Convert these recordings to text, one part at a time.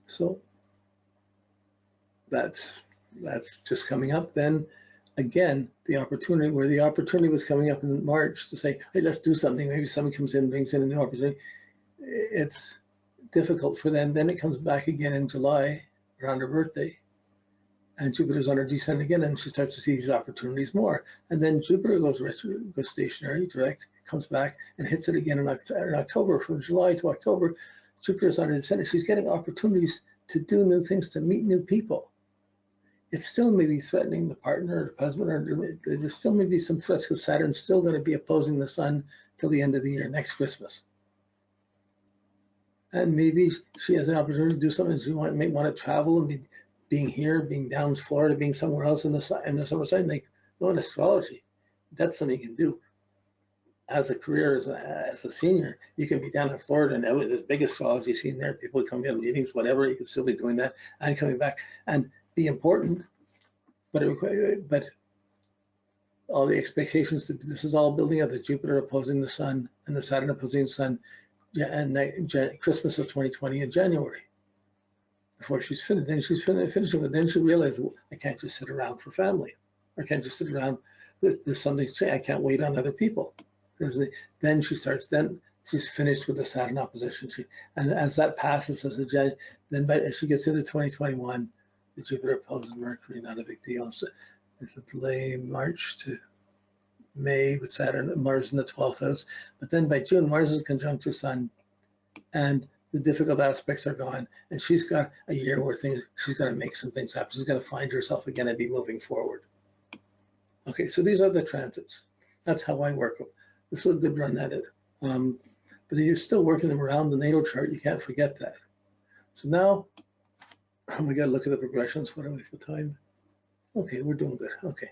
So that's just coming up. Then again, the opportunity was coming up in March to say, hey, let's do something. Maybe someone comes in, brings in a new opportunity. It's difficult for them. Then it comes back again in July around her birthday, and Jupiter's on her descent again, and she starts to see these opportunities more. And then Jupiter goes stationary, direct, comes back and hits it again in October. From July to October, Jupiter's on her descent. She's getting opportunities to do new things, to meet new people. It still may be threatening the partner or the husband, or there's still may be some threats because Saturn's still going to be opposing the Sun till the end of the year, next Christmas. And maybe she has an opportunity to do something. She may want to travel and being here, being down in Florida, being somewhere else in the summertime. Like, in astrology, that's something you can do as a career, as a senior. You can be down in Florida, and there's big astrology scene there. People come in meetings, whatever. You can still be doing that and coming back and be important. But all the expectations, this is all building up, the Jupiter opposing the Sun and the Saturn opposing the Sun, and Christmas of 2020 in January. Before she's finished, then she's finishing, but then she realizes, well, I can't just sit around for family. I can't just sit around, there's something's changed. I can't wait on other people. Then she's finished with the Saturn opposition. And as that passes, as she gets into 2021, the Jupiter opposes Mercury, not a big deal. So there's a delay March to May with Saturn, Mars in the 12th house. But then by June, Mars is conjunct her Sun, and the difficult aspects are gone. And she's got a year where she's going to make some things happen. She's going to find herself again and be moving forward. Okay, so these are the transits. That's how I work them. This is a good run at it. But you're still working them around the natal chart. You can't forget that. So now we got to look at the progressions. What are we for time? Okay, we're doing good. Okay.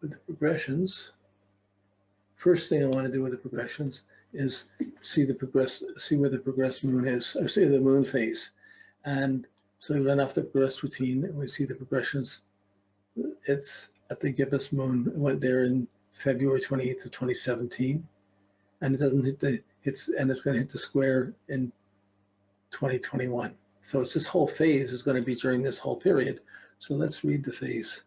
With the progressions, first thing I want to do with the progressions is see where the progressed moon is, or see the moon phase. And so we run off the progressed routine and we see the progressions. It's at the gibbous moon. It went there in February 28th of 2017, and it doesn't hit it's going to hit the square in 2021. So it's this whole phase is going to be during this whole period. So let's read the phase.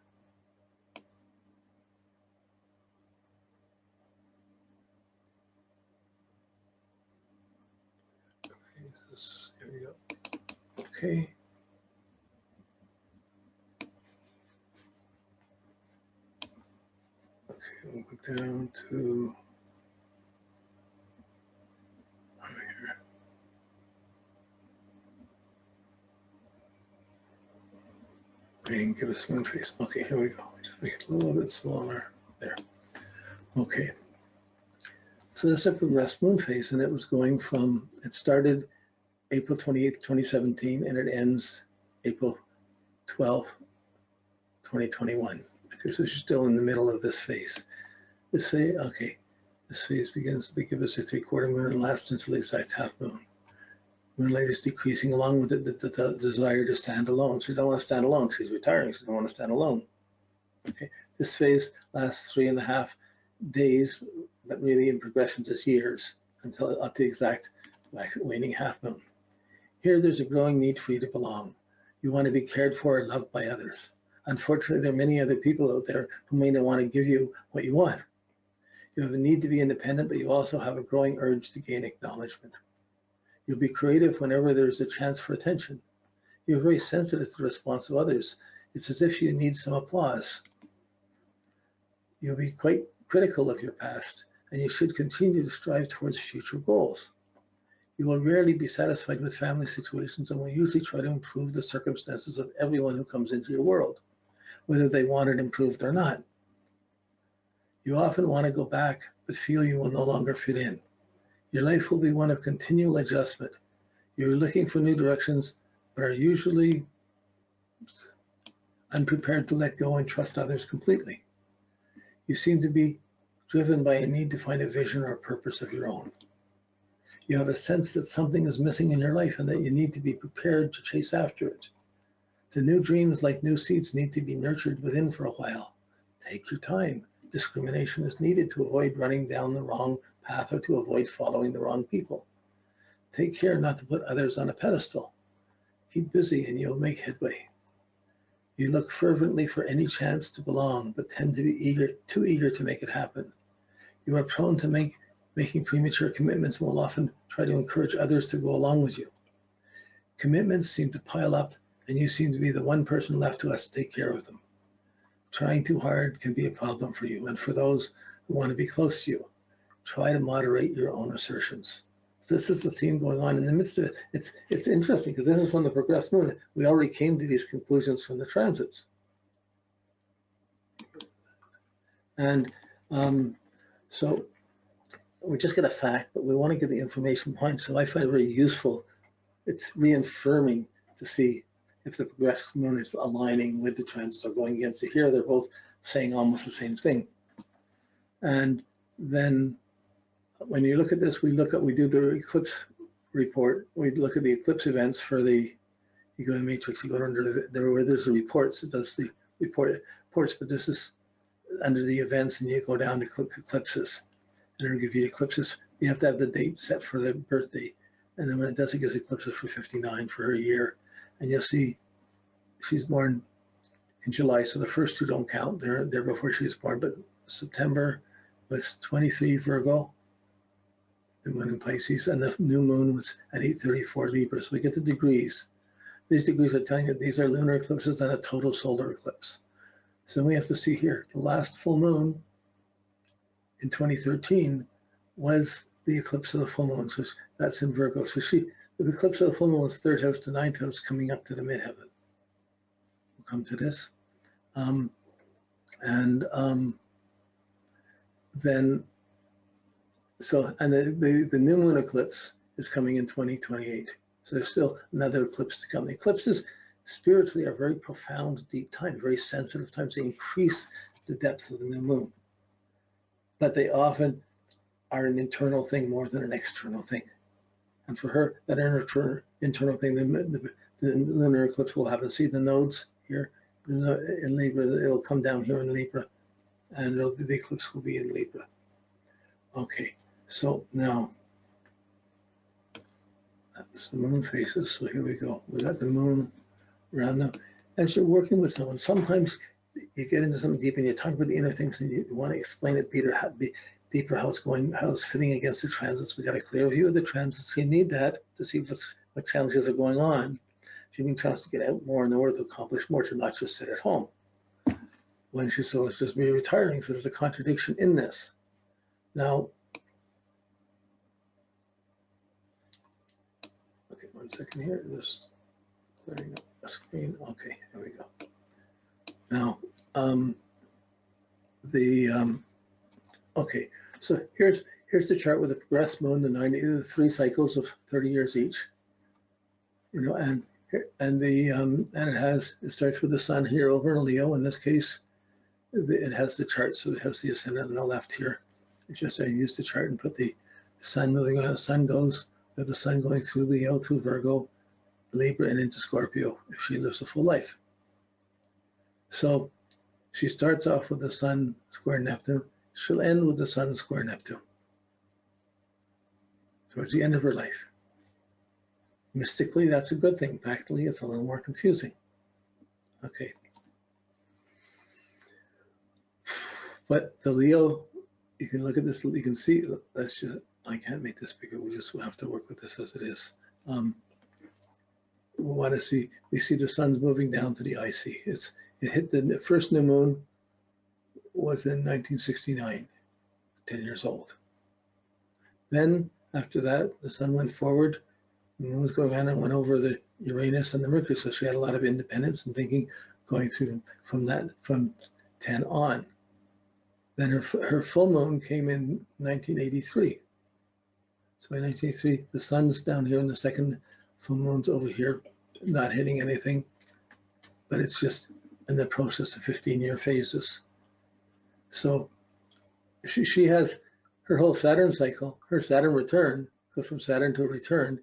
Here we go. Okay. Okay, we'll go down to over here. And give us moon phase. Okay, here we go. Just make it a little bit smaller. There. Okay. So that's a progressed moon phase, and it started April 28th, 2017, and it ends April 12th, 2021. Okay, so she's still in the middle of this phase. This phase begins to give us a 3/4 moon and lasts until the exact half moon. Moonlight is decreasing along with the desire to stand alone. She doesn't want to stand alone. She's retiring. She doesn't want to stand alone. Okay, this phase lasts 3.5 days, but really in progressions is years until up to the exact waning half moon. Here, there's a growing need for you to belong. You want to be cared for and loved by others. Unfortunately, there are many other people out there who may not want to give you what you want. You have a need to be independent, but you also have a growing urge to gain acknowledgement. You'll be creative whenever there's a chance for attention. You're very sensitive to the response of others. It's as if you need some applause. You'll be quite critical of your past, and you should continue to strive towards future goals. You will rarely be satisfied with family situations and will usually try to improve the circumstances of everyone who comes into your world, whether they want it improved or not. You often want to go back, but feel you will no longer fit in. Your life will be one of continual adjustment. You're looking for new directions, but are usually unprepared to let go and trust others completely. You seem to be driven by a need to find a vision or a purpose of your own. You have a sense that something is missing in your life and that you need to be prepared to chase after it. The new dreams, like new seeds, need to be nurtured within for a while. Take your time. Discrimination is needed to avoid running down the wrong path or to avoid following the wrong people. Take care not to put others on a pedestal. Keep busy and you'll make headway. You look fervently for any chance to belong, but tend to be too eager to make it happen. You are prone to making premature commitments and will often try to encourage others to go along with you. Commitments seem to pile up, and you seem to be the one person left who has to take care of them. Trying too hard can be a problem for you, and for those who want to be close to you. Try to moderate your own assertions. This is the theme going on in the midst of it. It's interesting because this is from the progressed moon. We already came to these conclusions from the transits. And so we just get a fact, but we want to get the information behind. So I find it very useful. It's reaffirming to see if the progressed moon is aligning with the transits or going against it. Here, they're both saying almost the same thing. And then when you look at this, we do the eclipse report. We look at the eclipse events for the, you go to Matrix, you go under there where there's the reports, it does the reports, but this is under the events, and you go down to eclipses, and it'll give you the eclipses. You have to have the date set for the birthday, and then when it does, it gives eclipses for 59 for her year, and you'll see she's born in July, so the first two don't count. They're before she was born, but September was 23 Virgo, the moon in Pisces, and the new moon was at 834 Libra. So we get the degrees. These degrees are telling you these are lunar eclipses and a total solar eclipse. So we have to see here, the last full moon in 2013 was the eclipse of the full moon. So that's in Virgo. So the eclipse of the full moon was third house to ninth house coming up to the midheaven. We'll come to this. Then, so, and the new moon eclipse is coming in 2028. So there's still another eclipse to come. The eclipses spiritually are very profound, deep times, very sensitive times. They increase the depth of the new moon. But they often are an internal thing more than an external thing. And for her, that internal thing, the lunar eclipse will happen. See the nodes here in Libra, it'll come down here in Libra, and the eclipse will be in Libra. Okay, so now that's the moon phases. So here we go. We got the moon around now. As you're working with someone, sometimes you get into something deep and you talk about the inner things and you want to explain it deeper how it's going, how it's fitting against the transits. We got a clear view of the transits. You need that to see what challenges are going on. If you need a chance to get out more in order to accomplish more, to not just sit at home. When she said it's just me retiring, so there's a contradiction in this. Now, okay, 1 second here, just clearing up the screen. Okay, here we go. Now, okay, so here's the chart with the progressed moon, the 3 cycles of 30 years each, you know, and it starts with the sun here over in Leo. In this case, it has the chart, so it has the ascendant on the left here. It's just I used the chart and put the sun moving on. The sun goes with the sun going through Leo, through Virgo, Libra, and into Scorpio if she lives a full life. So she starts off with the sun square Neptune. She'll end with the sun square Neptune towards the end of her life. Mystically, that's a good thing. Practically, it's a little more confusing. Okay. But the Leo, you can look at this, you can see, that's just, I can't make this bigger, we'll have to work with this as it is. We want to see, we see the sun's moving down to the IC. It hit the first new moon was in 1969, 10 years old. Then after that, the sun went forward, the moon was going on and went over the Uranus and the Mercury, so she had a lot of independence and thinking going through from 10 on. Then her full moon came in 1983. So in 1983, the sun's down here and the second full moon's over here, not hitting anything, but it's just in the process of 15-year phases. So she has her whole Saturn cycle, her Saturn return, goes from Saturn to return,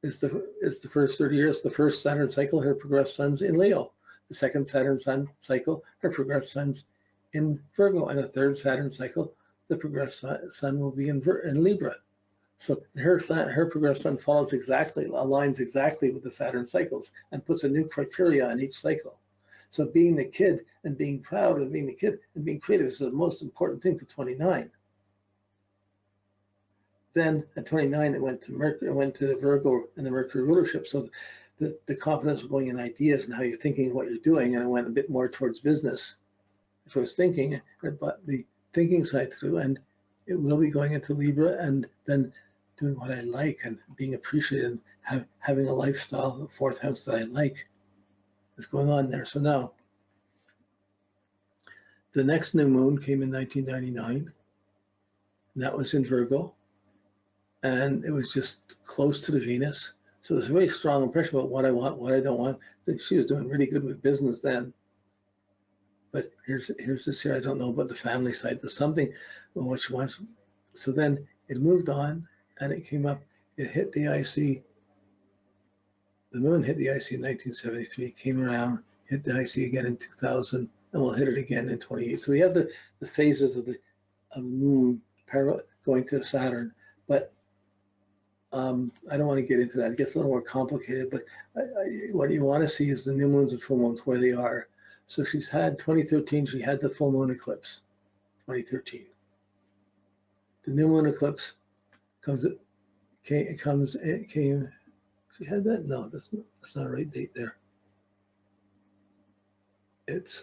is the first 30 years. The first Saturn cycle, her progressed sun's in Leo. The second Saturn sun cycle, her progressed sun's in Virgo, and the third Saturn cycle, the progressed sun will be in Libra. So her progressed sun aligns exactly with the Saturn cycles and puts a new criteria on each cycle. So being the kid and being proud and being the kid and being creative is the most important thing to 29. Then at 29, it went to Mercury, it went to the Virgo and the Mercury rulership. So the confidence was going in ideas and how you're thinking and what you're doing, and it went a bit more towards business. If I was thinking, but the thinking side through, and it will be going into Libra, and then doing what I like and being appreciated and having a lifestyle, the fourth house that I like is going on there. So now, the next new moon came in 1999, and that was in Virgo, and it was just close to the Venus. So it was a very strong impression about what I want, what I don't want. She was doing really good with business then. But here's this here, I don't know about the family side, but something, well, what she wants. So then it moved on, and it came up, it hit the IC, the moon hit the IC in 1973, came around, hit the IC again in 2000, and we'll hit it again in 28. So we have the phases of the moon going to Saturn, but I don't want to get into that. It gets a little more complicated, but what you want to see is the new moons and full moons, where they are. So she's had 2013, she had the full moon eclipse, 2013. The new moon eclipse came, she had that? No, that's not a right date there. It's,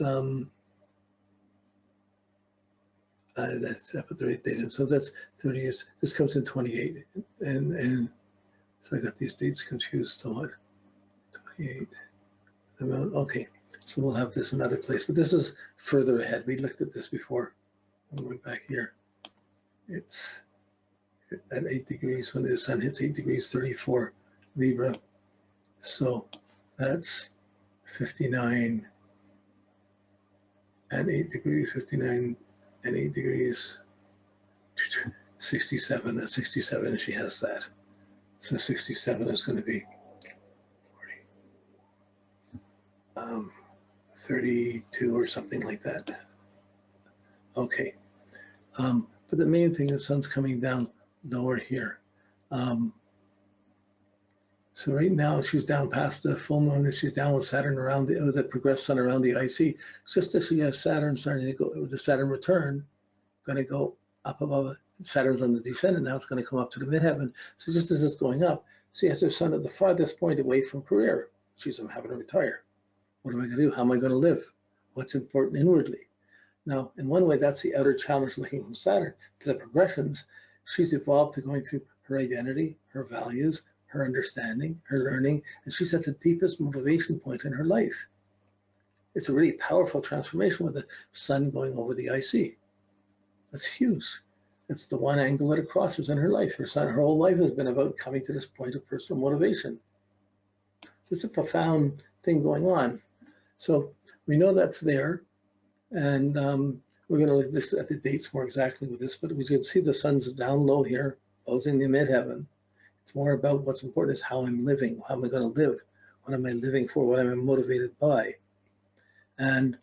that's, I put the right date in. So that's 30 years. This comes in 28. And so I got these dates confused somewhat. 28. Okay. So we'll have this another place, but this is further ahead. We looked at this before. All the way back here. It's at 8 degrees when the sun hits 8 degrees, 34 Libra. So that's 59 and 8 degrees, 59 and 8 degrees, 67. At 67, she has that. So 67 is going to be 40. 32 or something like that. Okay. But the main thing, the sun's coming down lower here. So right now she's down past the full moon, and she's down with Saturn around the progressed sun around the IC. It's just as she has Saturn starting to go, the Saturn return, going to go up above it. Saturn's on the descendant now, it's going to come up to the midheaven. So just as it's going up, she has her sun at the farthest point away from career. She's having to retire. What am I going to do? How am I going to live? What's important inwardly? Now, in one way, that's the outer challenge looking from Saturn. Because the progressions, she's evolved to going through her identity, her values, her understanding, her learning, and she's at the deepest motivation point in her life. It's a really powerful transformation with the sun going over the IC. That's huge. It's the one angle that it crosses in her life. Her whole life has been about coming to this point of personal motivation. So it's a profound thing going on. So we know that's there, and we're going to look at the dates more exactly with this, but we can see the sun's down low here, opposing the midheaven. It's more about what's important is how I'm living, how am I going to live, what am I living for, what am I motivated by. And